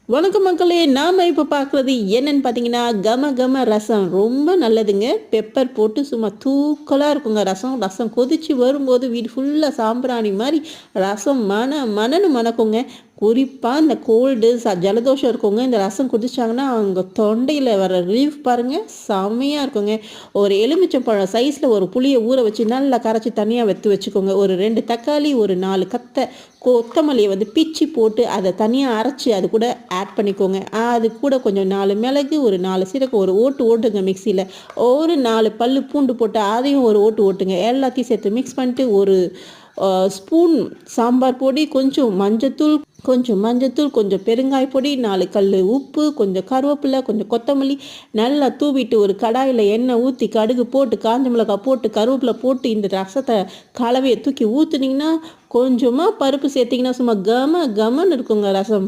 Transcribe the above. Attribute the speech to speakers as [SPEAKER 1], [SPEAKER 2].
[SPEAKER 1] வணக்கம் மக்களே! நாம இப்ப பார்க்குறது என்னன்னு பார்த்தீங்கன்னா, கம கம ரசம். ரொம்ப நல்லதுங்க. பெப்பர் போட்டு சும்மா தூக்கலா இருக்குங்க ரசம். ரசம் கொதிச்சு வரும்போது வீடு ஃபுல்லா சாம்பிராணி மாரி ரசம் மணன்னு மணக்குங்க. குறிப்பா இந்த கோல்டு, ஜலதோஷம் இருக்கவங்க இந்த ரசம் குடிச்சாங்கன்னா, அவங்க தொண்டையில வர ரிலீஃப் பாருங்க, செம்மையா இருக்குங்க. ஒரு எலுமிச்சம்பழம் சைஸ்ல ஒரு புளிய ஊற வச்சு நல்லா கரைச்சு தனியா எடுத்து வச்சுக்கோங்க. ஒரு 2 தக்காளி, ஒரு 4 கொத்தமல்லிய பிச்சு போட்டு அத தனியா அரைச்சு அது கூட ஆட் பண்ணிக்கோங்க. அது கூட கொஞ்சம் 4 மிளகு, ஒரு 4 சீரகம் ஒரு ஓட்டு ஓட்டுங்க மிக்ஸியில. ஒரு 4 பல்லு பூண்டு போட்டு அதையும் ஒரு ஓட்டு ஓட்டுங்க. எல்லாத்தையும் சேர்த்து மிக்ஸ் பண்ணிட்டு ஒரு ஸ்பூன் சாம்பார் பொடி, கொஞ்சம் மஞ்சத்தூள், கொஞ்சம் பெருங்காய பொடி, 4 கல்லு உப்பு, கொஞ்சம் கருவேப்பிலை, கொஞ்சம் கொத்தமல்லி நல்லா தூவிட்டு ஒரு கடாயில எண்ணெய் ஊத்தி கடுகு போட்டு, காஞ்ச மிளகாய் போட்டு, கருவேப்பிலை போட்டு இந்த ரசத்த கலவைய தூக்கி ஊத்துனீங்கன்னா, கொஞ்சமா பருப்பு சேர்த்தீங்கன்னா சும்மா கம கமன்னு இருக்குங்க ரசம்.